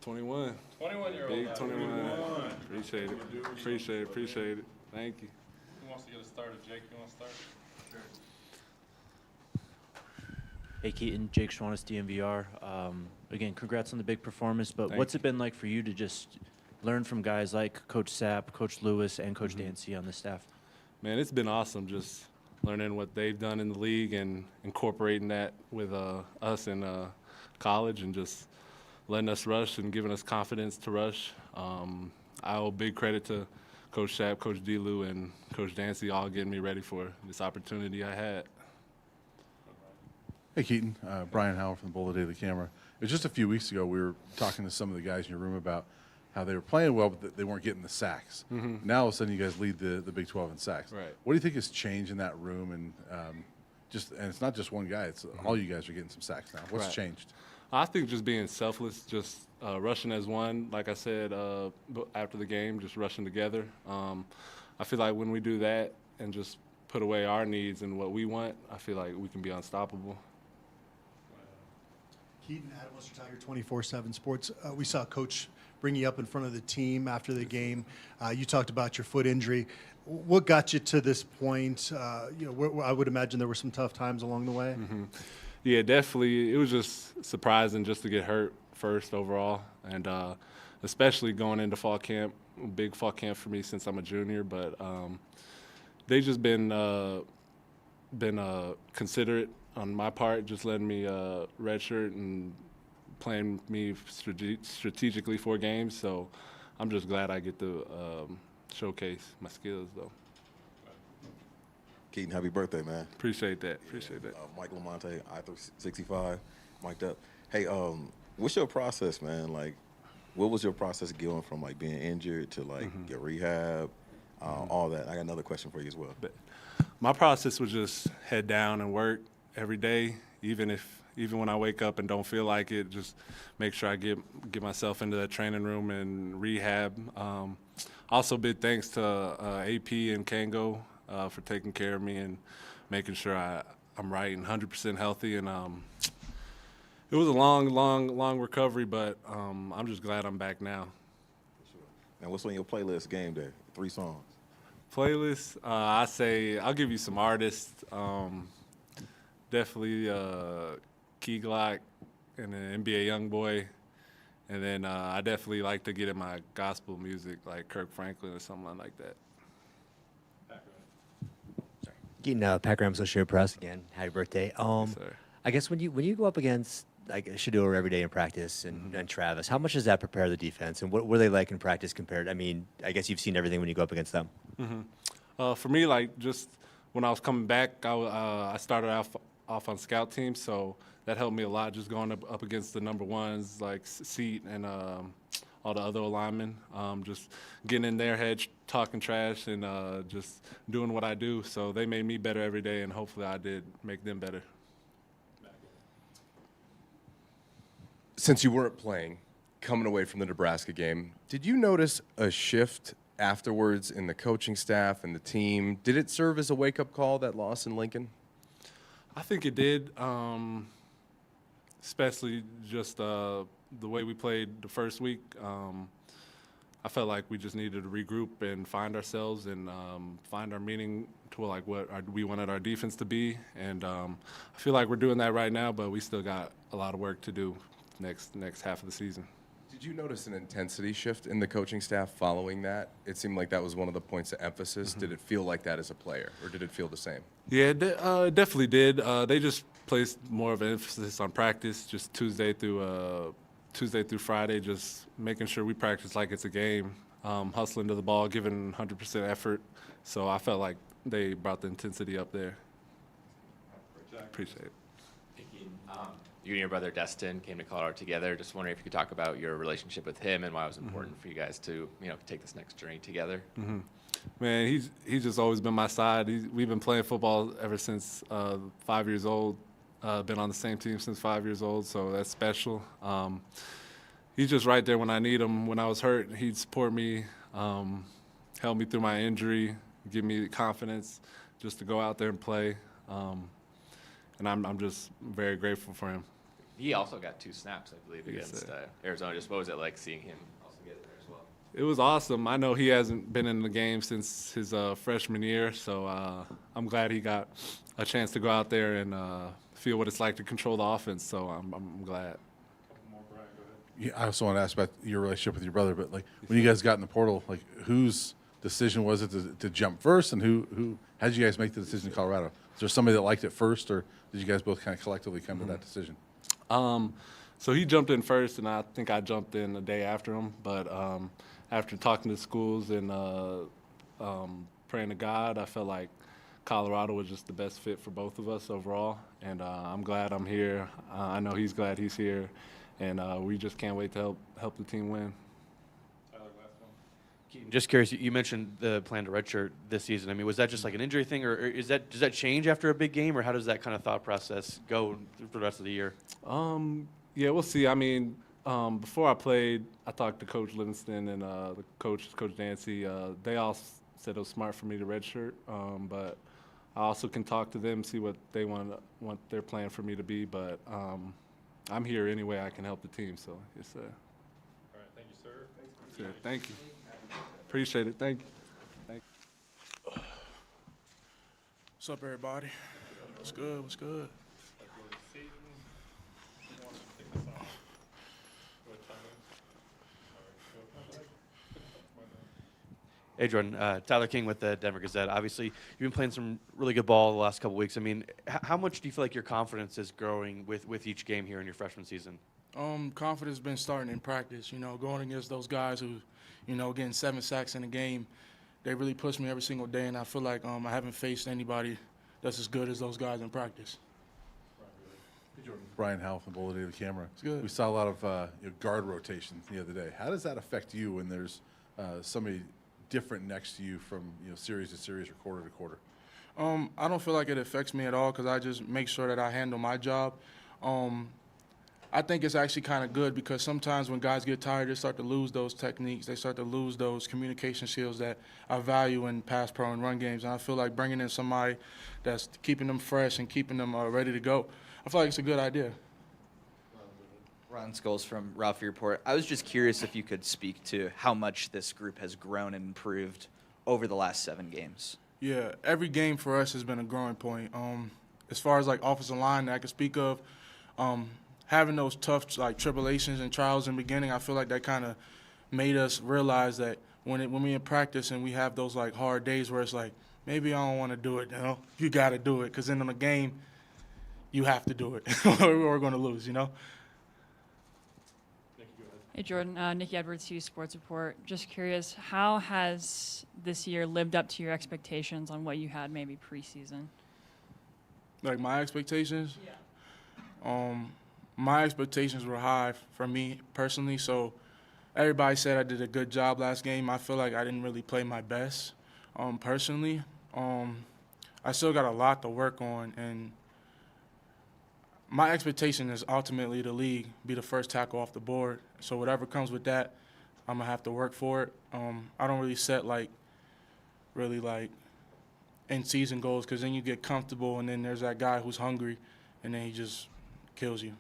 21. 21-year-old. Big 21. Appreciate it. Thank you. Who wants to get us started? Jake, you want to start? Hey, Keaton, Jake Schwan, DMVR. Again, congrats on the big performance, but what's it been like for you to just learn from guys like Coach Sapp, Coach Lewis, and Coach Dancy on the staff? Man, it's been awesome just learning what they've done in the league and incorporating that with us in college and just letting us rush and giving us confidence to rush. I owe big credit to Coach Sapp, Coach D-Lou, and Coach Dancy all getting me ready for this opportunity I had. Hey, Keaton. Brian Howell from the Bowl Daily Camera. It was just a few weeks ago we were talking to some of the guys in your room about how they were playing well, but they weren't getting the sacks. Now, all of a sudden, you guys lead the Big 12 in sacks. Right. What do you think has changed in that room? And and it's not just one guy. It's all you guys are getting some sacks now. What's changed? I think just being selfless, just rushing as one, like I said after the game, just rushing together. I feel like when we do that and just put away our needs and what we want, I feel like we can be unstoppable. Keaton, Adam Wester Tiger, 24/7 Sports. We saw Coach bring you up in front of the team after the game. You talked about your foot injury. What got you to this point? I would imagine there were some tough times along the way. Yeah, definitely. It was just surprising just to get hurt first overall, and especially going into fall camp. Big fall camp for me since I'm a junior, but they just been considerate on my part, just letting me redshirt and playing me strategically for games. So I'm just glad I get to showcase my skills, though. Keaton, happy birthday, man. Appreciate that. Mike Lamonte, I-65, mic'd up. Hey, what's your process, man? Like, what was your process going from, like, being injured to, like, your rehab, all that? I got another question for you as well. But my process was just head down and work every day, even when I wake up and don't feel like it, just make sure I get myself into that training room and rehab. Also, big thanks to AP and Kango for taking care of me and making sure I'm right and 100% healthy. And it was a long recovery, but I'm just glad I'm back now. Now, what's on your playlist game day? 3 songs. Playlist, I say I'll give you some artists. Definitely Key Glock and then NBA Youngboy. And then I definitely like to get in my gospel music like Kirk Franklin or something like that. Keaton, Pat Graham, Associated Press again. Happy birthday. Yes, sir. I guess when you go up against like Shador every day in practice and Travis, how much does that prepare the defense? And what were they like in practice compared? I mean, I guess you've seen everything when you go up against them. For me, like just when I was coming back, I started off on scout team, so that helped me a lot. Just going up against the number ones like Seaton and all the other linemen, just getting in their head, talking trash, and just doing what I do. So they made me better every day, and hopefully I did make them better. Since you weren't playing, coming away from the Nebraska game, did you notice a shift afterwards in the coaching staff and the team? Did it serve as a wake-up call, that loss in Lincoln? I think it did, especially just the way we played the first week. I felt like we just needed to regroup and find ourselves and find our meaning to like what we wanted our defense to be. And I feel like we're doing that right now, but we still got a lot of work to do next half of the season. Did you notice an intensity shift in the coaching staff following that? It seemed like that was one of the points of emphasis. Did it feel like that as a player, or did it feel the same? Yeah, it definitely did. They just placed more of an emphasis on practice, just Tuesday through Friday, just making sure we practice like it's a game, hustling to the ball, giving 100% effort. So I felt like they brought the intensity up there. Appreciate it. You and your brother Destin came to Colorado together. Just wondering if you could talk about your relationship with him and why it was important for you guys to, take this next journey together. Man, he's just always been my side. We've been playing football ever since 5 years old. Been on the same team since 5 years old, so that's special. He's just right there when I need him. When I was hurt, he'd support me, help me through my injury, give me the confidence just to go out there and play. And I'm just very grateful for him. He also got 2 snaps, I believe, Yes, against sir. Arizona. Just what was it like seeing him also get there as well? It was awesome. I know he hasn't been in the game since his freshman year, so I'm glad he got a chance to go out there and feel what it's like to control the offense. So I'm glad. Yeah, I also want to ask about your relationship with your brother, but like when you guys got in the portal, like whose decision was it to jump first, and how did you guys make the decision to Colorado? Is there somebody that liked it first, or did you guys both kind of collectively come to that decision? So he jumped in first, and I think I jumped in the day after him. But after talking to schools and praying to God, I felt like Colorado was just the best fit for both of us overall. And I'm glad I'm here. I know he's glad he's here. And we just can't wait to help the team win. Keaton, just curious, you mentioned the plan to redshirt this season. I mean, was that just like an injury thing, or does that change after a big game, or how does that kind of thought process go for the rest of the year? Yeah, we'll see. I mean, before I played, I talked to Coach Livingston and the Coach Dancy. They all said it was smart for me to redshirt, but I also can talk to them, see what they want their plan for me to be. But I'm here any way I can help the team. So yes, sir. All right, thank you, sir. Yes, sir. Thank you. Appreciate it. Thank you. What's up, everybody? What's good? What's good? Seaton, who wants to take this on? Go ahead, chime in. All right, go. Hey, Jordan. Tyler King with the Denver Gazette. Obviously, you've been playing some really good ball the last couple weeks. I mean, how much do you feel like your confidence is growing with each game here in your freshman season? Confidence been starting in practice. Going against those guys who, getting 7 sacks in a game, they really push me every single day, and I feel like I haven't faced anybody that's as good as those guys in practice. Brian Howell from Boulder to the camera. It's good. We saw a lot of guard rotation the other day. How does that affect you when there's somebody different next to you from series to series or quarter to quarter? I don't feel like it affects me at all because I just make sure that I handle my job. I think it's actually kind of good because sometimes when guys get tired, they start to lose those techniques. They start to lose those communication skills that I value in pass pro and run games. And I feel like bringing in somebody that's keeping them fresh and keeping them ready to go, I feel like it's a good idea. Ron Scholes from Ralphie Report. I was just curious if you could speak to how much this group has grown and improved over the last 7 games. Yeah, every game for us has been a growing point. As far as like offensive line that I could speak of, having those tough tribulations and trials in the beginning, I feel like that kind of made us realize that when we in practice and we have those hard days where it's like, maybe I don't want to do it, you got to do it because then in the game, you have to do it or we're going to lose, Hey, Jordan. Nikki Edwards, Hughes Sports Report. Just curious, how has this year lived up to your expectations on what you had maybe preseason? Like my expectations? Yeah. My expectations were high for me personally, so everybody said I did a good job last game. I feel like I didn't really play my best personally. I still got a lot to work on, and my expectation is ultimately the league be the first tackle off the board. So whatever comes with that, I'm going to have to work for it. I don't really set in-season goals because then you get comfortable and then there's that guy who's hungry and then he just kills you.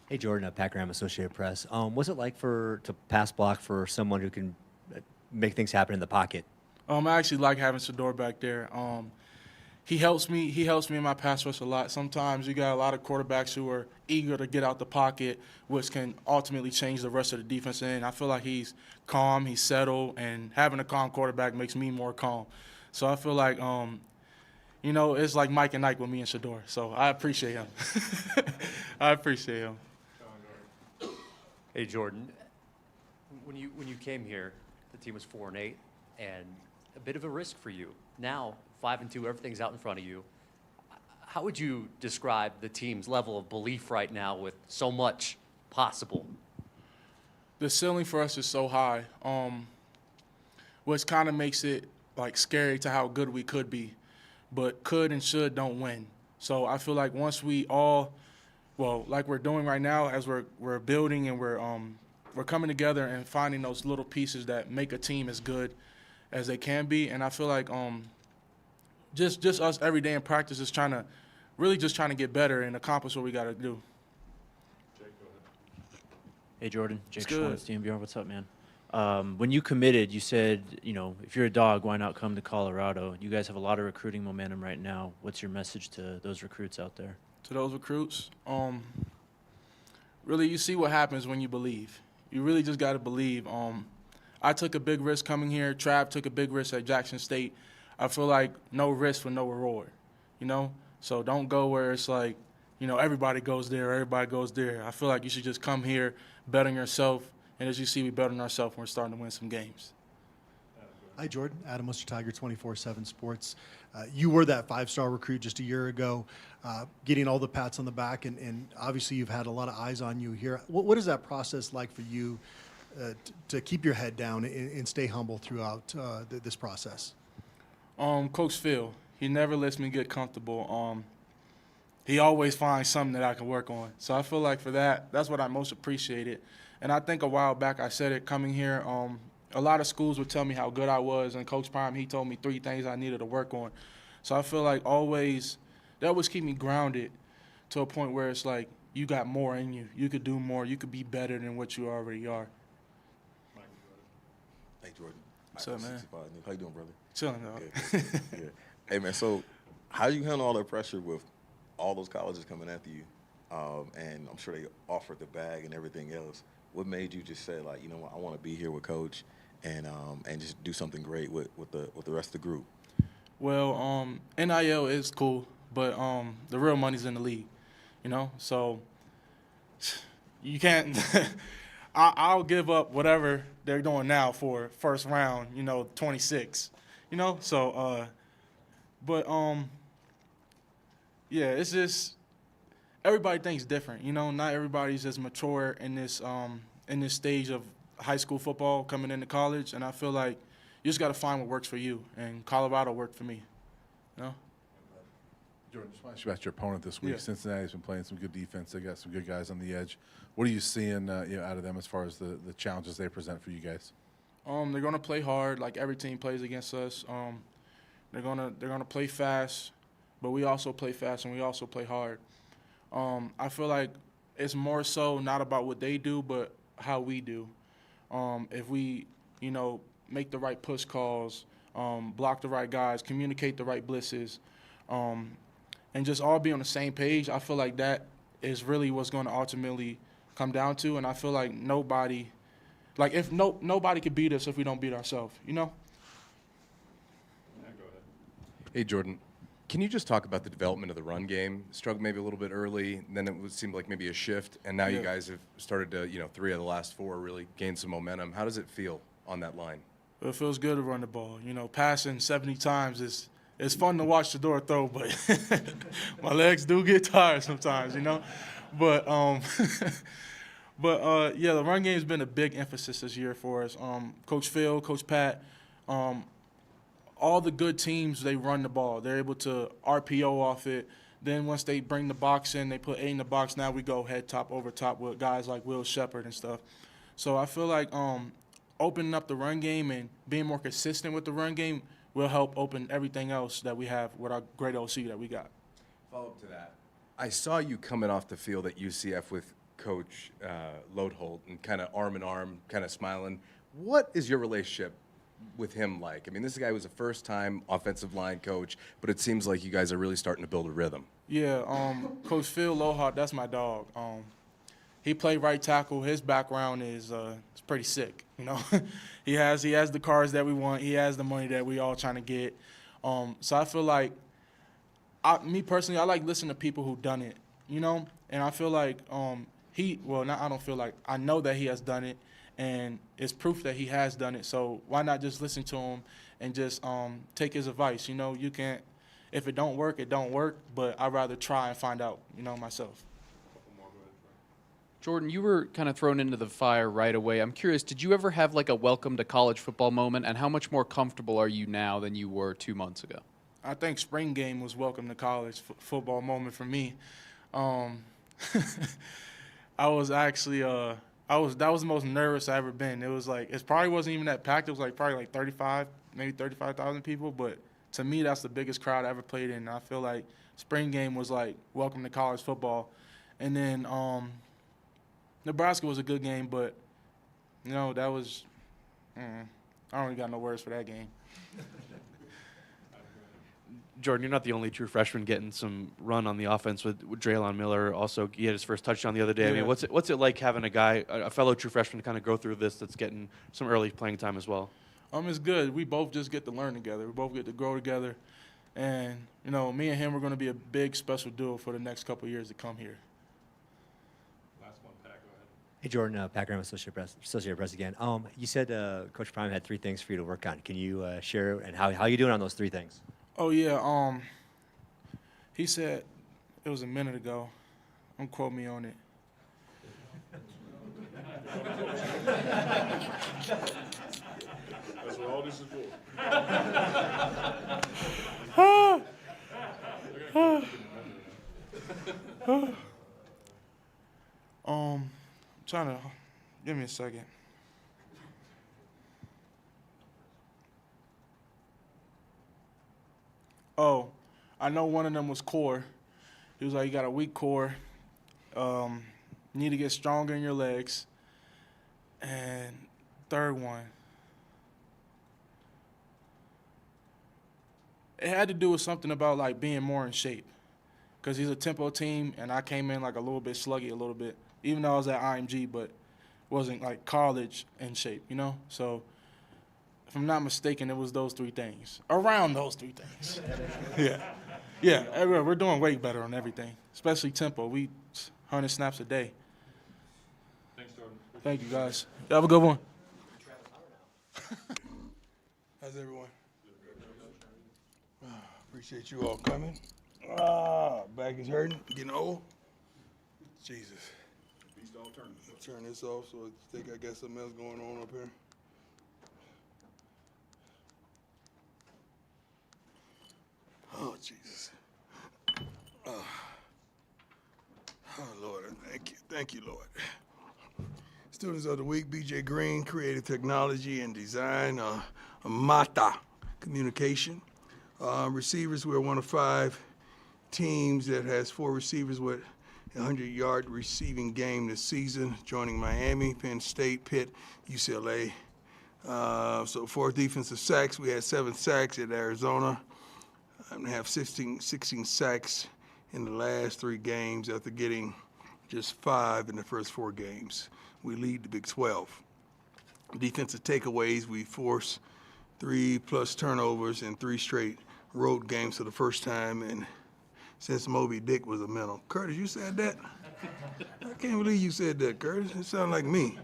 Hey, Jordan, Pat Graham, Associated Press. What's it like to pass block for someone who can make things happen in the pocket? I actually like having Sador back there. He helps me in my pass rush a lot. Sometimes you got a lot of quarterbacks who are eager to get out the pocket, which can ultimately change the rest of the defense. And I feel like he's calm, he's settled, and having a calm quarterback makes me more calm. So I feel like, it's like Mike and Ike with me and Shador. So I appreciate him. I appreciate him. Hey, Jordan. When you came here, the team was 4-8, and a bit of a risk for you. Now, 5-2, everything's out in front of you. How would you describe the team's level of belief right now with so much possible? The ceiling for us is so high, which kind of makes it scary to how good we could be, but could and should don't win. So I feel like once we all, like we're doing right now, as we're building and we're coming together and finding those little pieces that make a team as good as they can be, and I feel like just us every day in practice is trying to really just trying to get better and accomplish what we got to do. Hey, Jordan. Jake What's Schwan, good? it's DMVR. What's up, man? When you committed, you said, if you're a dog, why not come to Colorado? You guys have a lot of recruiting momentum right now. What's your message to those recruits out there? To those recruits, really, you see what happens when you believe. You really just got to believe. I took a big risk coming here. Trav took a big risk at Jackson State. I feel like no risk for no reward, So don't go where it's like, everybody goes there, everybody goes there. I feel like you should just come here, bet on yourself, and as you see, we bet on ourselves and we're starting to win some games. Hi, Jordan. Adam Mr. Tiger, 24/7 Sports. You were that five-star recruit just a year ago, getting all the pats on the back, and obviously you've had a lot of eyes on you here. What is that process like for you to keep your head down and stay humble throughout this process? Coach Phil, he never lets me get comfortable. He always finds something that I can work on. So I feel like for that, that's what I most appreciated. And I think a while back I said it coming here. A lot of schools would tell me how good I was, and Coach Prime, he told me 3 things I needed to work on. So I feel like that always keep me grounded to a point where it's like you got more in you. You could do more. You could be better than what you already are. Hey, Jordan. What's up, man? 65, How you doing, brother? Chilling, dog. Yeah. Hey, man, so how you handle all that pressure with all those colleges coming after you? And I'm sure they offered the bag and everything else. What made you just say, like, you know what, I want to be here with Coach and just do something great with the rest of the group? Well, NIL is cool, but the real money's in the league, So you can't – I'll give up whatever they're doing now for first round, 26, So, yeah, it's just everybody thinks different, Not everybody's as mature in this stage of high school football coming into college, and I feel like you just got to find what works for you, and Colorado worked for me, Jordan, just want to ask you about your opponent this week. Yeah. Cincinnati's been playing some good defense. They got some good guys on the edge. What are you seeing out of them as far as the challenges they present for you guys? They're gonna play hard, like every team plays against us. They're gonna play fast, but we also play fast and we also play hard. I feel like it's more so not about what they do, but how we do. If we, make the right push calls, block the right guys, communicate the right blitzes, and just all be on the same page, I feel like that is really what's going to ultimately come down to. And I feel like nobody could beat us if we don't beat ourselves, Hey, Jordan, can you just talk about the development of the run game? Struggled maybe a little bit early, and then it seemed like maybe a shift, and now you guys have started to, 3 of the last 4 really gain some momentum. How does it feel on that line? It feels good to run the ball. Passing 70 times is fun to watch the door throw, but my legs do get tired sometimes, But yeah, the run game's been a big emphasis this year for us. Coach Phil, Coach Pat, all the good teams, they run the ball. They're able to RPO off it. Then once they bring the box in, they put 8 in the box. Now we go head top over top with guys like Will Shepard and stuff. So I feel like opening up the run game and being more consistent with the run game will help open everything else that we have with our great OC that we got. Follow up to that. I saw you coming off the field at UCF with Coach Lodeholt and kind of arm in arm, kind of smiling. What is your relationship with him like? I mean, this is a guy who was a first-time offensive line coach, but it seems like you guys are really starting to build a rhythm. Yeah, Coach Phil Lodeholt, that's my dog. He played right tackle. His background is it's pretty sick, he has the cars that we want. He has the money that we all trying to get. So I feel like, me personally, I like listening to people who done it, And I feel like I know that he has done it, and it's proof that he has done it. So why not just listen to him and just take his advice? You can't. If it don't work, it don't work. But I'd rather try and find out, myself. Jordan, you were kind of thrown into the fire right away. I'm curious, did you ever have like a welcome to college football moment, and how much more comfortable are you now than you were 2 months ago? I think spring game was welcome to college football moment for me. I was actually that was the most nervous I ever been. It was like, it probably wasn't even that packed. It was like probably like 35,000 people. But to me, that's the biggest crowd I ever played in. I feel like spring game was like welcome to college football. And then Nebraska was a good game, but that was I don't really got no words for that game. Jordan, you're not the only true freshman getting some run on the offense with Draylon Miller. Also, he had his first touchdown the other day. I mean, what's it like having a fellow true freshman to kind of go through this that's getting some early playing time as well? It's good. We both just get to learn together. We both get to grow together. And, me and him are going to be a big special duo for the next couple of years to come here. Last one, Pat, go ahead. Hey, Jordan, Pat Graham, Associate Press again. You said Coach Prime had 3 things for you to work on. Can you share and how you doing on those 3 things? Oh, yeah. He said, it was a minute ago. Don't quote me on it. That's what all this is for. Trying to give me a second. Oh, I know one of them was core. He was like, you got a weak core. You need to get stronger in your legs. And third one, it had to do with something about like being more in shape. Because he's a tempo team, and I came in like a little bit sluggy a little bit, even though I was at IMG, but wasn't like college in shape, So if I'm not mistaken, it was those 3 things. Around those 3 things. Yeah, we're doing way better on everything, especially tempo. We 100 snaps a day. Thanks, Jordan. Thank you, guys. You have a good one. How's everyone? Appreciate you all coming. Back is hurting, getting old. Jesus. Beast all turn. Turn this off so I think I got something else going on up here. Oh, Jesus. Oh, Lord, thank you. Thank you, Lord. Students of the Week, B.J. Green, Creative Technology and Design, Mata, Communication. Receivers, we're one of 5 teams that has 4 receivers with a 100-yard receiving game this season, joining Miami, Penn State, Pitt, UCLA. So 4 defensive sacks. We had 7 sacks at Arizona. And have 16 sacks in the last 3 games after getting just 5 in the first 4 games. We lead the Big 12. Defensive takeaways, we force 3+ turnovers in 3 straight road games for the first time and since Moby Dick was a mental. Curtis, you said that? I can't believe you said that, Curtis. It sounded like me.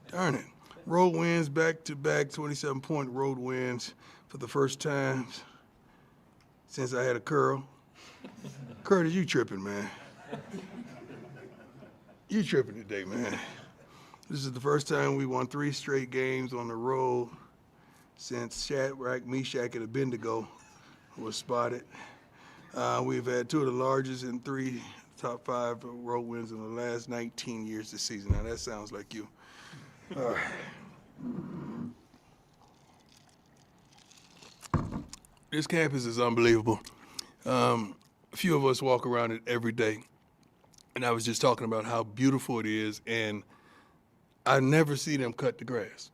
Darn it. Road wins, back-to-back 27-point road wins for the first time since I had a curl. Curtis, you tripping, man. You tripping today, man. This is the first time we won 3 straight games on the road since Shadrach, Meshach, and Abednego was spotted. We've had 2 of the largest and 3 top 5 road wins in the last 19 years this season. Now, that sounds like you. All right. This campus is unbelievable. A few of us walk around it every day, and I was just talking about how beautiful it is, and I never see them cut the grass.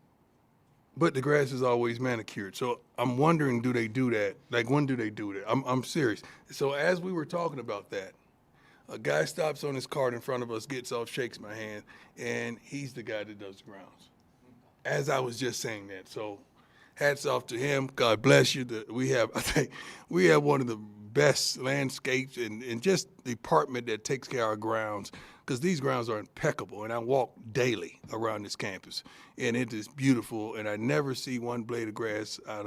But the grass is always manicured. So I'm wondering, do they do that? Like, when do they do that? I'm serious. So as we were talking about that, a guy stops on his cart in front of us, gets off, shakes my hand, and he's the guy that does the grounds. As I was just saying that. So hats off to him. God bless you. I think we have one of the best landscapes and just department that takes care of our grounds, because these grounds are impeccable, and I walk daily around this campus, and it is beautiful, and I never see one blade of grass out.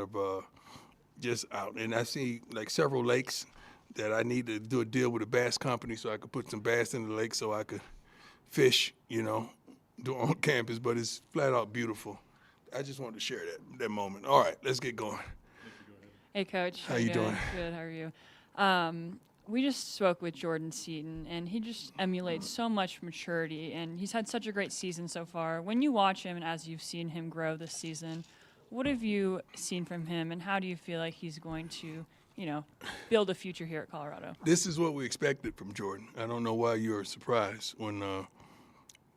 And I see like several lakes that I need to do a deal with a bass company so I could put some bass in the lake so I could fish, on campus, but it's flat out beautiful. I just wanted to share that moment. All right, let's get going. Hey, Coach. How you doing? Good. How are you? We just spoke with Jordan Seaton, and he just emulates so much maturity, and he's had such a great season so far. When you watch him and as you've seen him grow this season, what have you seen from him, and how do you feel like he's going to, build a future here at Colorado. This is what we expected from Jordan. I don't know why you're surprised when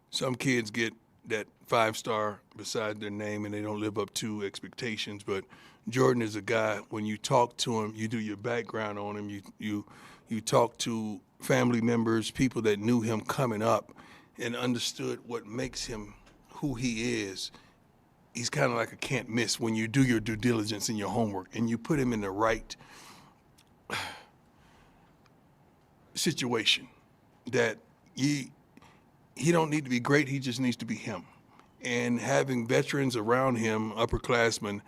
some kids get that 5-star beside their name and they don't live up to expectations. But Jordan is a guy, when you talk to him, you do your background on him, you talk to family members, people that knew him coming up and understood what makes him who he is. He's kind of like a can't miss when you do your due diligence and your homework and you put him in the right situation that he don't need to be great, he just needs to be him. And having veterans around him, upperclassmen,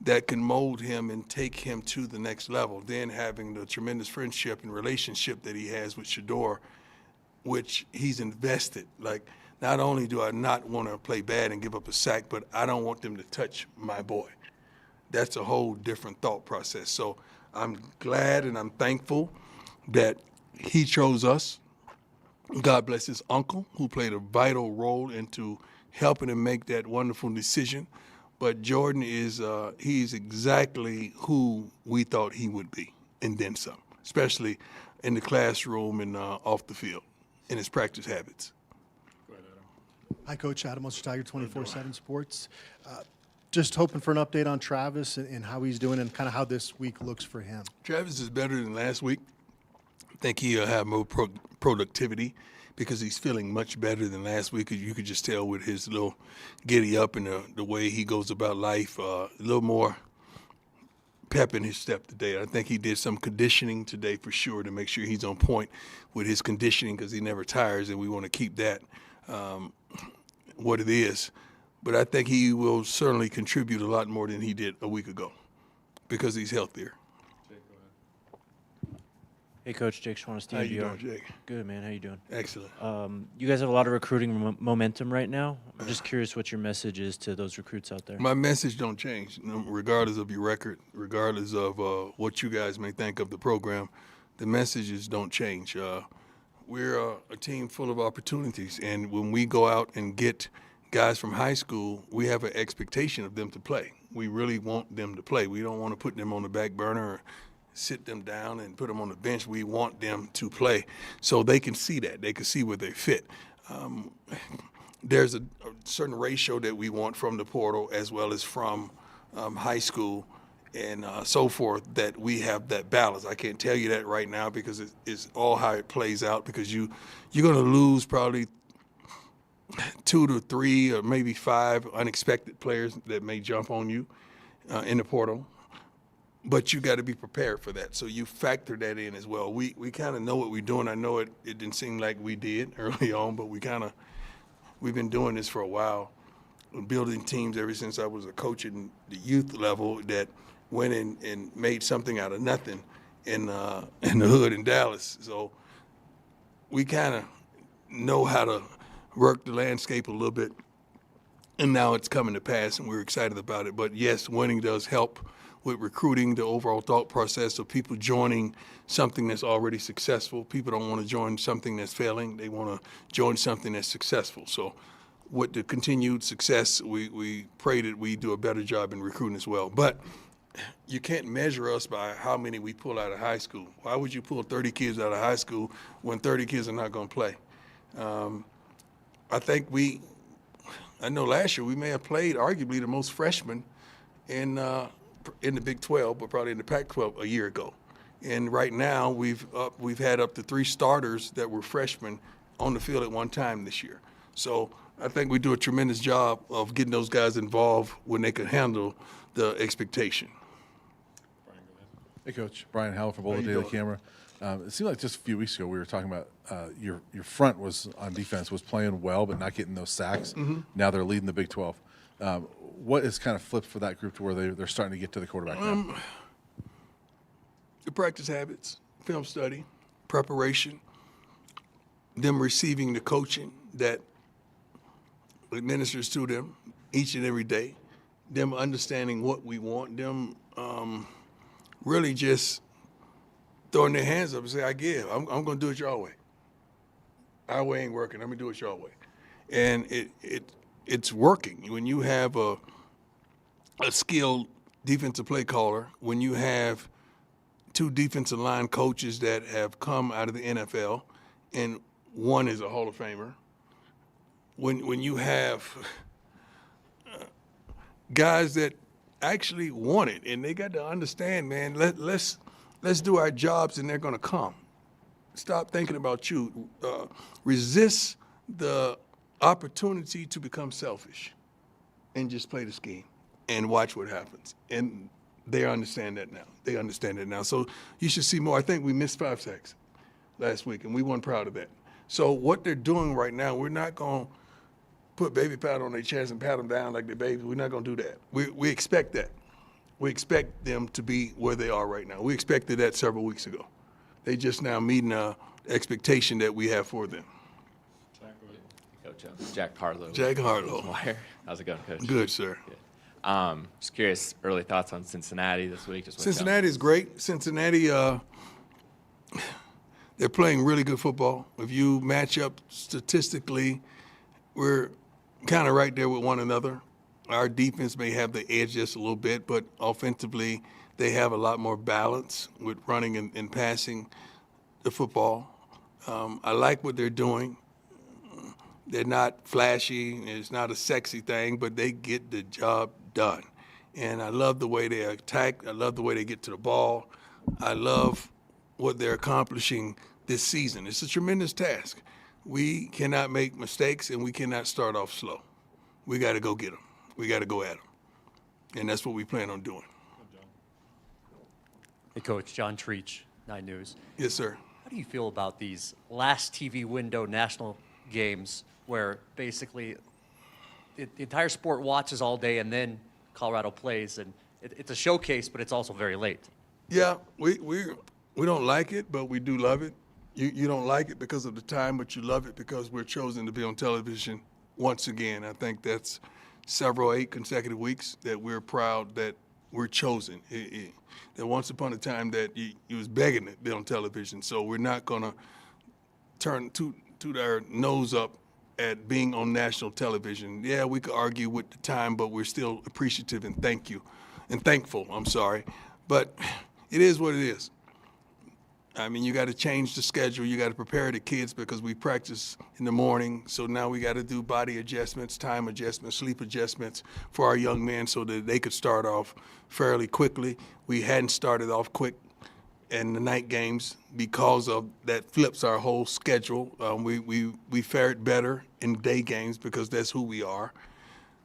that can mold him and take him to the next level. Then having the tremendous friendship and relationship that he has with Shador, which he's invested. Like, not only do I not want to play bad and give up a sack, but I don't want them to touch my boy. That's a whole different thought process. So I'm glad and I'm thankful that he chose us. God bless his uncle, who played a vital role into helping him make that wonderful decision. But Jordan is he's exactly who we thought he would be, and then some, especially in the classroom and off the field, in his practice habits. Hi, Coach. Adam Ulster Tiger, 24/7 Sports. Just hoping for an update on Travis and how he's doing and kind of how this week looks for him. Travis is better than last week. I think he'll have more productivity because he's feeling much better than last week. You could just tell with his little giddy up and the way he goes about life, a little more pep in his step today. I think he did some conditioning today for sure to make sure he's on point with his conditioning because he never tires, and we want to keep that what it is. But I think he will certainly contribute a lot more than he did a week ago because he's healthier. Hey, Coach, Jake Schwan, How you doing, Jake? Good, man. How you doing? Excellent. You guys have a lot of recruiting momentum right now. I'm just curious what your message is to those recruits out there. My message don't change, regardless of your record, regardless of what you guys may think of the program. The messages don't change. We're a team full of opportunities, and when we go out and get guys from high school, we have an expectation of them to play. We really want them to play. We don't want to put them on the back burner or sit them down and put them on the bench. We want them to play so they can see that. They can see where they fit. There's a certain ratio that we want from the portal as well as from high school and so forth, that we have that balance. I can't tell you that right now because it's all how it plays out, because you're going to lose probably 2 to 3 or maybe 5 unexpected players that may jump on you in the portal. But you got to be prepared for that. So you factor that in as well. We kind of know what we're doing. I know it didn't seem like we did early on, but we've been doing this for a while, building teams ever since I was a coach in the youth level that went in and made something out of nothing in the hood in Dallas. So we kind of know how to work the landscape a little bit, and now it's coming to pass, and we're excited about it. But yes, winning does help with recruiting, the overall thought process of people joining something that's already successful. People don't want to join something that's failing. They want to join something that's successful. So with the continued success, we pray that we do a better job in recruiting as well. But you can't measure us by how many we pull out of high school. Why would you pull 30 kids out of high school when 30 kids are not going to play? I think I know last year we may have played arguably the most freshmen in the Big 12, but probably in the Pac-12 a year ago. And right now we've had up to 3 starters that were freshmen on the field at one time this year. So I think we do a tremendous job of getting those guys involved when they can handle the expectation. Hey, Coach. Brian Howell from Boulder Daily Camera. It seemed like just a few weeks ago we were talking about your front was on defense was playing well but not getting those sacks. Mhm. Now they're leading the Big 12. What has kind of flipped for that group to where they're starting to get to the quarterback now? The practice habits, film study, preparation, them receiving the coaching that administers to them each and every day, them understanding what we want, them really just throwing their hands up and say, I give. I'm going to do it your way. Our way ain't working. I'm going to do it your way. And it's working. When you have a skilled defensive play caller, when you have two defensive line coaches that have come out of the NFL, and one is a Hall of Famer. When you have guys that actually want it, and they got to understand, man, let's do our jobs and they're going to come. Stop thinking about you. Resist the opportunity to become selfish and just play the scheme and watch what happens. And they understand that now. So you should see more. I think we missed 5 sacks last week, and we weren't proud of that. So what they're doing right now, we're not going to put baby powder on their chest and pat them down like they're babies. We're not going to do that. We expect that. We expect them to be where they are right now. We expected that several weeks ago. They just now meeting the expectation that we have for them. Coach, Jack Harlow. Jack Harlow. Wire. How's it going, Coach? Good, sir. Good. Just curious, early thoughts on Cincinnati this week? Cincinnati is great. Cincinnati, they're playing really good football. If you match up statistically, we're kind of right there with one another. Our defense may have the edge just a little bit, but offensively, they have a lot more balance with running and passing the football. I like what they're doing. They're not flashy. It's not a sexy thing, but they get the job done. And I love the way they attack. I love the way they get to the ball. I love what they're accomplishing this season. It's a tremendous task. We cannot make mistakes, and we cannot start off slow. We got to go get them. We got to go at them. And that's what we plan on doing. Hey, Coach, John Treach, 9 News. Yes, sir. How do you feel about these last TV window national games where basically the entire sport watches all day and then Colorado plays, and it's a showcase, but it's also very late? Yeah, we don't like it, but we do love it. You don't like it because of the time, but you love it because we're chosen to be on television once again. I think that's 8 consecutive weeks that we're proud that we're chosen. That once upon a time that you was begging to be on television, so we're not going to toot our nose up at being on national television. Yeah, we could argue with the time, but we're still appreciative and thankful, But it is what it is. I mean, you got to change the schedule. You got to prepare the kids because we practice in the morning. So now we got to do body adjustments, time adjustments, sleep adjustments for our young men so that they could start off fairly quickly. We hadn't started off quick in the night games because of that flips our whole schedule. We fared better in day games because that's who we are.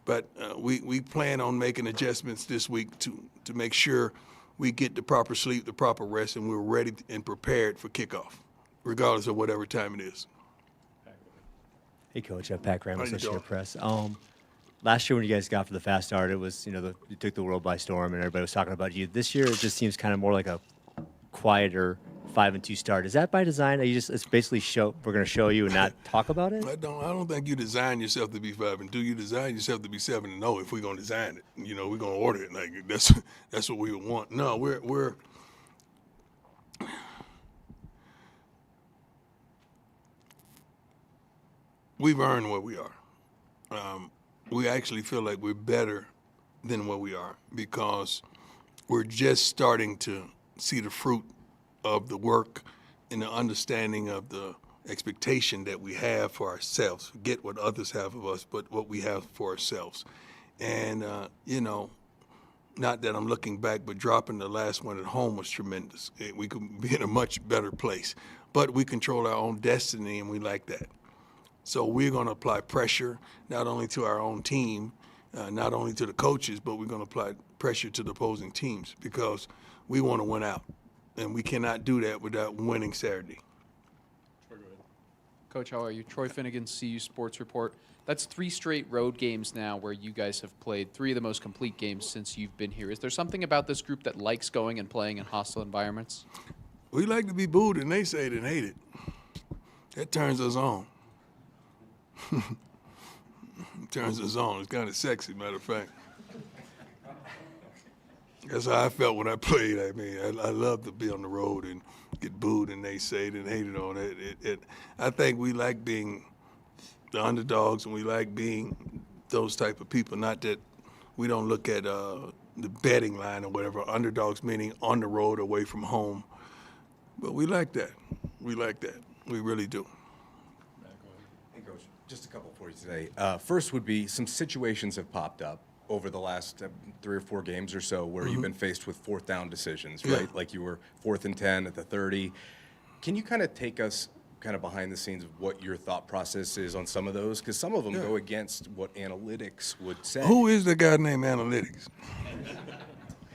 But we plan on making adjustments this week to make sure we get the proper sleep, the proper rest, and we're ready and prepared for kickoff, regardless of whatever time it is. Hey, Coach, Pat Graham, How you Associated doing? Press. Last year when you guys got for the fast start, it was, you took the world by storm and everybody was talking about you. This year it just seems kind of more like a quieter 5-2 start. Is that by design? Are you just, it's basically we're going to show you and not talk about it? I don't think you design yourself to be 5-2. You design yourself to be 7-0 if we're going to design it. We're going to order it. Like that's what we would want. No, we've earned where we are. We actually feel like we're better than where we are because we're just starting to see the fruit of the work and the understanding of the expectation that we have for ourselves. Forget what others have of us, but what we have for ourselves. And, not that I'm looking back, but dropping the last one at home was tremendous. We could be in a much better place. But we control our own destiny, and we like that. So we're going to apply pressure not only to our own team, not only to the coaches, but we're going to apply pressure to the opposing teams because we want to win out. And we cannot do that without winning Saturday. Coach, how are you? Troy Finnegan, CU Sports Report. That's 3 straight road games now where you guys have played 3 of the most complete games since you've been here. Is there something about this group that likes going and playing in hostile environments? We like to be booed and they say it and hate it. That turns us on. Turns us on. It's kind of sexy, matter of fact. That's how I felt when I played. I mean, I love to be on the road and get booed and they say it and hated on it. I think we like being the underdogs and we like being those type of people. Not that we don't look at the betting line or whatever. Underdogs meaning on the road, away from home. But we like that. We like that. We really do. Hey, Coach, just a couple for you today. First would be some situations have popped up over the last 3 or 4 games or so where you've been faced with fourth down decisions, right? Yeah. Like you were 4th and 10 at the 30. Can you kind of take us kind of behind the scenes of what your thought process is on some of those? Because some of them go against what analytics would say. Who is the guy named Analytics?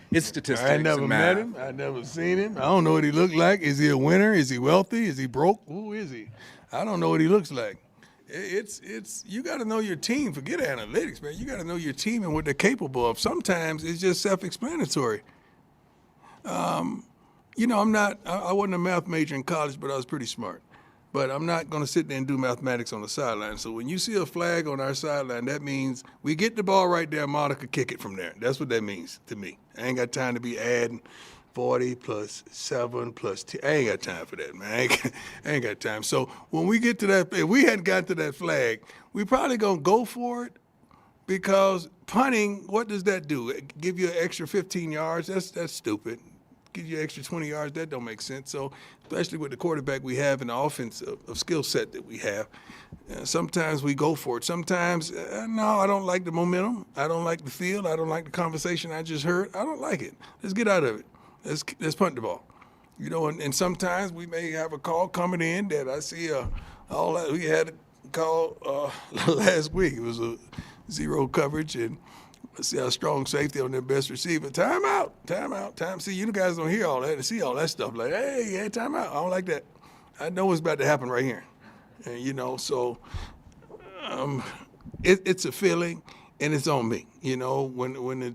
It's statistics. I never and met math. him. I never seen him. I don't know what he looked like. Is he a winner? Is he wealthy? Is he broke? Who is he? I don't know what he looks like. It's you got to know your team. Forget analytics, man. You got to know your team and what they're capable of. Sometimes it's just self-explanatory. You know, I wasn't a math major in college, but I was pretty smart. But I'm not going to sit there and do mathematics on the sideline. So when you see a flag on our sideline, that means we get the ball right there, Monica kick it from there. That's what that means to me. I ain't got time to be adding 40 plus 7 plus 10. I ain't got time for that, man. I ain't got time. So when we get to that, if we hadn't got to that flag, we probably going to go for it because punting, what does that do? Give you an extra 15 yards? That's stupid. Give you an extra 20 yards, that don't make sense. So, especially with the quarterback we have and the offense of skill set that we have, sometimes we go for it. Sometimes, no, I don't like the momentum. I don't like the field. I don't like the conversation I just heard. I don't like it. Let's get out of it. Let's punt the ball. You know, and sometimes we may have a call coming in that I see we had a call last week. It was a 0 coverage, and let's see how strong safety on their best receiver. Timeout. See, you guys don't hear all that and see all that stuff. Like, hey, timeout. I don't like that. I know what's about to happen right here. And, you know, so it's a feeling, and it's on me. You know, when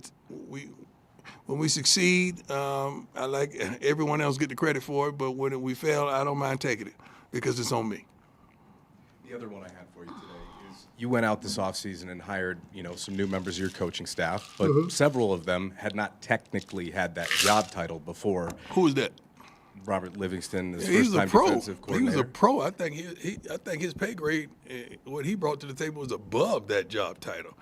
we succeed, I like everyone else get the credit for it. But when we fail, I don't mind taking it because it's on me. The other one I had for you today is you went out this offseason and hired, some new members of your coaching staff, but several of them had not technically had that job title before. Who was that? Robert Livingston, his He was first-time a pro. defensive He coordinator. was a pro. I think his pay grade, what he brought to the table was above that job title.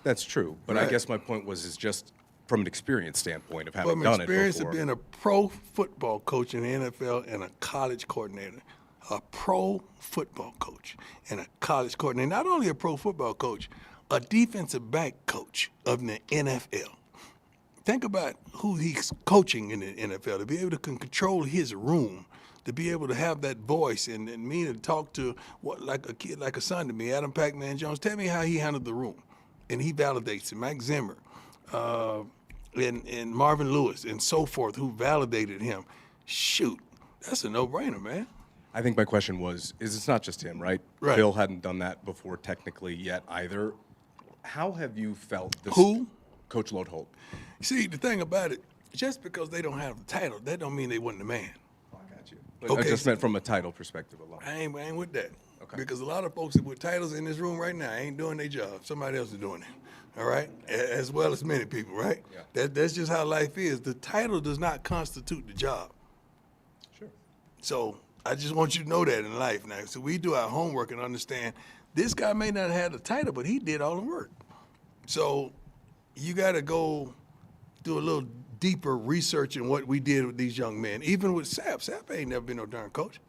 That's true. But I Right. guess my point was just from an experience standpoint of having From done experience it before. of being a pro football coach in the NFL and a college coordinator, a pro football coach and a college coordinator, not only a pro football coach, a defensive back coach of the NFL. Think about who he's coaching in the NFL, to be able to control his room, to be able to have that voice and me to talk to like a kid, like a son to me, Adam Pac-Man Jones. Tell me how he handled the room. And he validates it. Mike Zimmer and Marvin Lewis and so forth, who validated him. Shoot, that's a no-brainer, man. I think my question was, it's not just him, right? Right. Bill hadn't done that before technically yet either. How have you felt this? Who? Coach Lodeholt. See, the thing about it, just because they don't have the title, that don't mean they wasn't the man. I got you. But I just meant from a title perspective alone. I ain't with that. Okay. Because a lot of folks with titles in this room right now ain't doing their job. Somebody else is doing it. All right? As well as many people, right? Yeah. That's just how life is. The title does not constitute the job. Sure. So I just want you to know that in life now. So we do our homework and understand this guy may not have had a title, but he did all the work. So you got to go do a little deeper research in what we did with these young men. Even with Sapp. Sapp ain't never been no darn coach.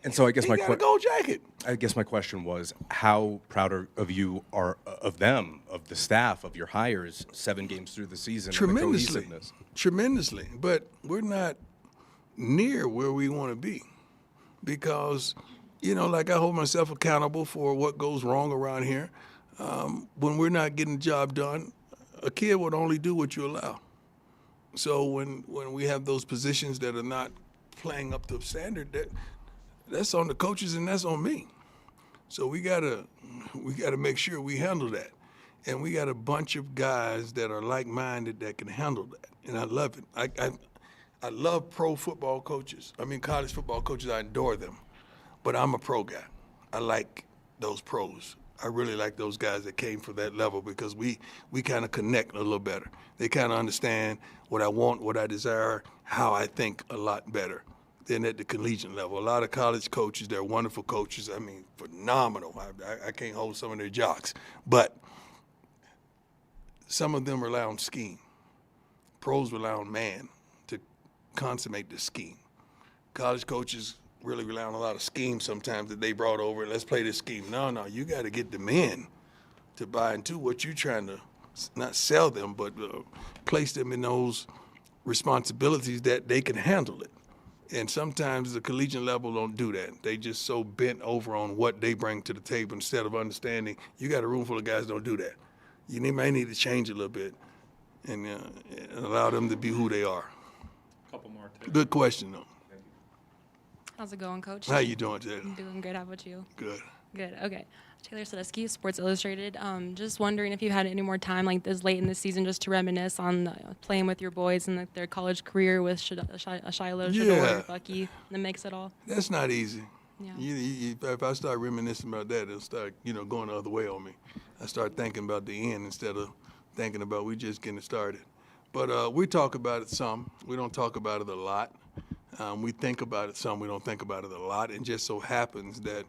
And so I guess He got a gold jacket. I guess my question was, how proud of you are of them, of the staff, of your hires, 7 games through the season, and the cohesiveness? Tremendously. But we're not near where we want to be because, like I hold myself accountable for what goes wrong around here. When we're not getting the job done, a kid would only do what you allow. So when we have those positions that are not playing up to standard, that's on the coaches and that's on me. So we gotta make sure we handle that. And we got a bunch of guys that are like-minded that can handle that. And I love it. I love pro football coaches. I mean, college football coaches, I adore them. But I'm a pro guy. I like those pros. I really like those guys that came from that level because we kind of connect a little better. They kind of understand what I want, what I desire, how I think a lot better than at the collegiate level. A lot of college coaches, they're wonderful coaches. I mean, phenomenal. I can't hold some of their jocks. But some of them rely on scheme. Pros rely on man to consummate the scheme. College coaches really rely on a lot of scheme sometimes that they brought over. Let's play this scheme. No, you got to get the men to buy into what you're trying to not sell them, but place them in those responsibilities that they can handle it. And sometimes the collegiate level don't do that. They just so bent over on what they bring to the table instead of understanding you got a room full of guys that don't do that. You may need to change a little bit and allow them to be who they are. Couple more. Good question, though. How's it going, Coach? How you doing today? I'm doing good. How about you? Good. Good. Okay. Taylor Sadusky, Sports Illustrated. Just wondering if you had any more time, like this late in the season, just to reminisce on playing with your boys and their college career with Shiloh, Shador, Bucky, in the mix at all. That's not easy. Yeah. If I start reminiscing about that, it'll start, going the other way on me. I start thinking about the end instead of thinking about we just getting started. But we talk about it some. We don't talk about it a lot. We think about it some. We don't think about it a lot. And just so happens that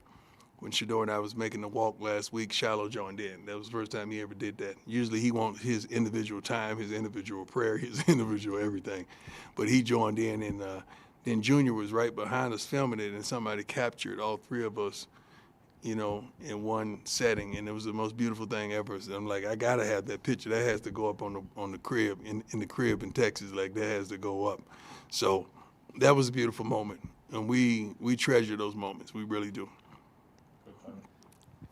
when Shador and I was making the walk last week, Shiloh joined in. That was the first time he ever did that. Usually he wants his individual time, his individual prayer, his individual everything. But he joined in, and then Junior was right behind us filming it, and somebody captured all three of us, in one setting, and it was the most beautiful thing ever. So I'm like, I gotta have that picture. That has to go up on the crib, in the crib in Texas. Like, that has to go up. So that was a beautiful moment, and we treasure those moments. We really do.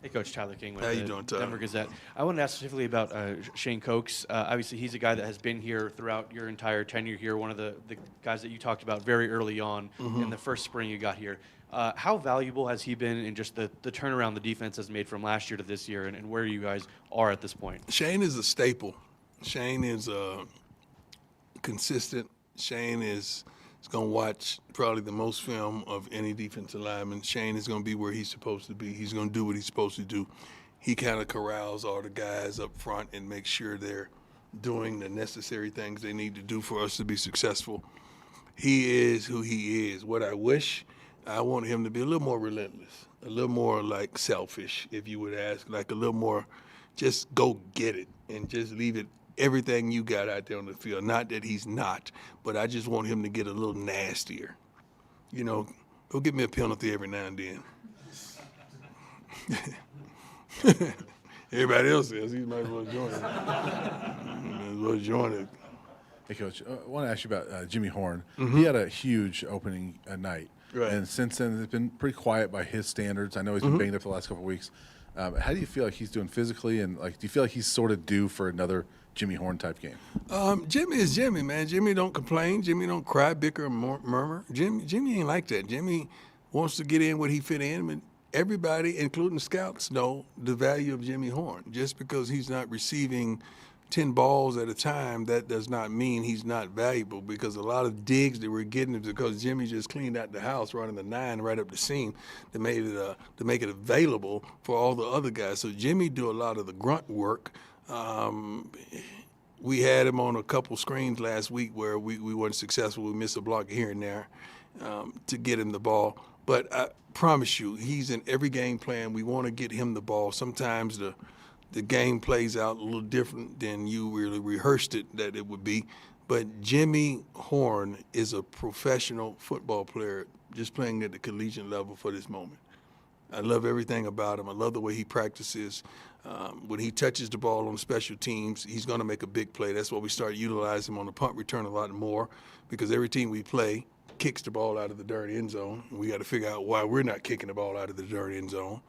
Hey, Coach, Tyler King with How you the doing, Tyler? Denver Gazette. I want to ask specifically about Shane Koss. Obviously, he's a guy that has been here throughout your entire tenure here, one of the guys that you talked about very early on in the first spring you got here. How valuable has he been in just the turnaround the defense has made from last year to this year and where you guys are at this point? Shane is a staple. Shane is consistent. Shane is going to watch probably the most film of any defensive lineman. Shane is going to be where he's supposed to be. He's going to do what he's supposed to do. He kind of corrals all the guys up front and makes sure they're doing the necessary things they need to do for us to be successful. He is who he is. What I wish, I want him to be a little more relentless, a little more like selfish, if you would ask, like a little more just go get it and just leave it everything you got out there on the field. Not that he's not, but I just want him to get a little nastier. Go give me a penalty every now and then. Everybody else says he might as well join it. Might as well join it. Hey, Coach, I want to ask you about Jimmy Horn. He had a huge opening night. Right. And since then, it's been pretty quiet by his standards. I know he's been banged up the last couple of weeks. How do you feel like he's doing physically? And, do you feel like he's sort of due for another Jimmy Horn type game? Jimmy is Jimmy, man. Jimmy don't complain. Jimmy don't cry, bicker, or murmur. Jimmy ain't like that. Jimmy wants to get in what he fit in. But everybody, including scouts, know the value of Jimmy Horn. Just because he's not receiving 10 balls at a time, that does not mean he's not valuable, because a lot of digs that we're getting is because Jimmy just cleaned out the house, running the 9 right up the seam to make it available for all the other guys. So Jimmy do a lot of the grunt work. We had him on a couple screens last week where we weren't successful. We missed a block here and there to get him the ball. But I promise you, he's in every game plan. We want to get him the ball. Sometimes the game plays out a little different than you really rehearsed it that it would be. But Jimmy Horn is a professional football player just playing at the collegiate level for this moment. I love everything about him. I love the way he practices. When he touches the ball on special teams, he's going to make a big play. That's why we start utilizing him on the punt return a lot more, because every team we play kicks the ball out of the dirty end zone. We got to figure out why we're not kicking the ball out of the dirty end zone.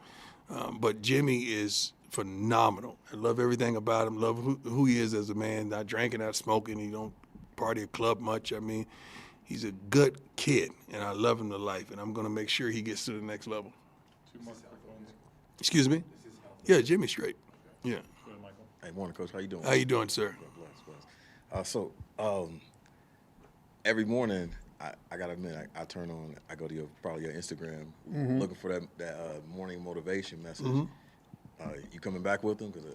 But Jimmy is phenomenal. I love everything about him. Love who he is as a man. Not drinking, not smoking. He don't party at club much. I mean, he's a good kid, and I love him to life. And I'm going to make sure he gets to the next level. 2 more quick ones. Excuse me? Yeah, Jimmy's straight. Yeah. Go ahead, Michael. Hey, morning, Coach. How you doing? How you doing, sir? Every morning, I got to admit, I turn on, I go to your Instagram, looking for that morning motivation message. You coming back with them? Because,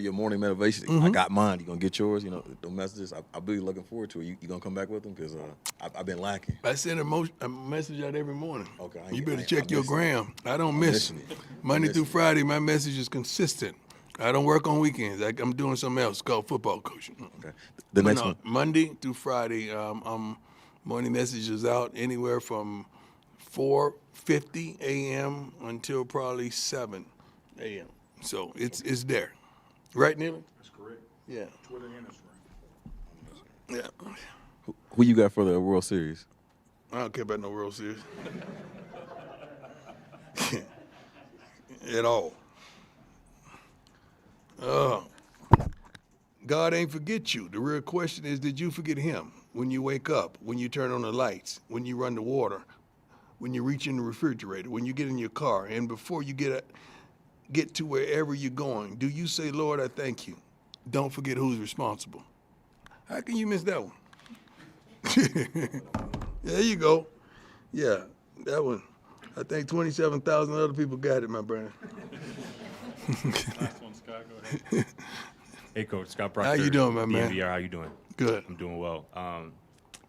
your morning motivation, I got mine. You going to get yours? The messages, I'll be looking forward to it. You going to come back with them? Because I've been lacking. I send a message out every morning. Okay. You better check your gram. I don't miss. Monday through Friday, my message is consistent. I don't work on weekends. I'm doing something else called football coaching. Okay. The next No, one. Monday through Friday, morning messages out anywhere from 4:50 a.m. until probably 7 a.m. So it's there. Right, Neely? That's correct. Yeah. Twitter and Instagram. Yeah. Who you got for the World Series? I don't care about no World Series. At all. God ain't forget you. The real question is, did you forget him when you wake up, when you turn on the lights, when you run the water, when you reach in the refrigerator, when you get in your car, and before you get to wherever you're going, do you say, Lord, I thank you? Don't forget who's responsible. How can you miss that one? There you go. Yeah, that one. I think 27,000 other people got it, my brother. Last one, Scott. Go ahead. Hey, Coach. Scott Proctor. How you doing, my man? DNVR, how you doing? Good. I'm doing well.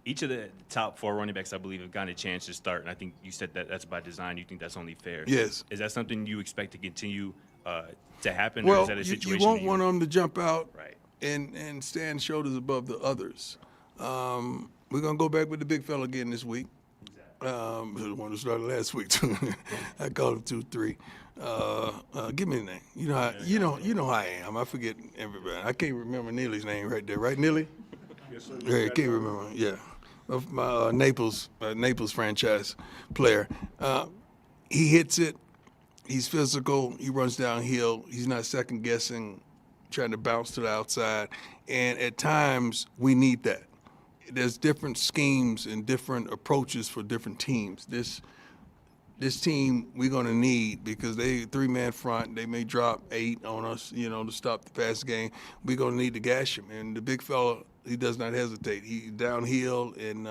Each of the top 4 running backs, I believe, have gotten a chance to start, and I think you said that that's by design. You think that's only fair. Yes. Is that something you expect to continue to happen, or Well, is that a you situation want that one of them to jump out Right. and stand shoulders above the others. We're going to go back with the big fella again this week. The one who started last week too. I called him 2-3. Give me a name. You know how I am. I forget everybody. I can't remember Neely's name right there. Right, Neely? Yes, sir. Yeah, I can't remember. Yeah, of my Naples franchise player. He hits it. He's physical. He runs downhill. He's not second guessing, trying to bounce to the outside. And at times we need that. There's different schemes and different approaches for different teams. This team we're going to need, because they 3-man front. They may drop 8 on us, to stop the pass game. We're going to need to gash him. And the big fella, he does not hesitate. He's downhill and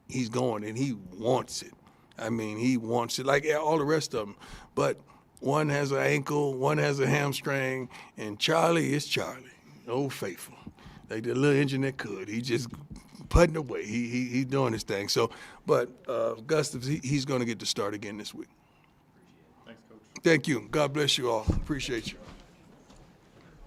he's going, and he wants it. I mean, he wants it like all the rest of them. But one has an ankle, one has a hamstring, and Charlie is Charlie, old faithful. Like the little engine that could. He just putting away. He's doing his thing. So, but Gustav, he's going to get to start again this week. Thanks, Coach. Thank you. God bless you all. Appreciate you.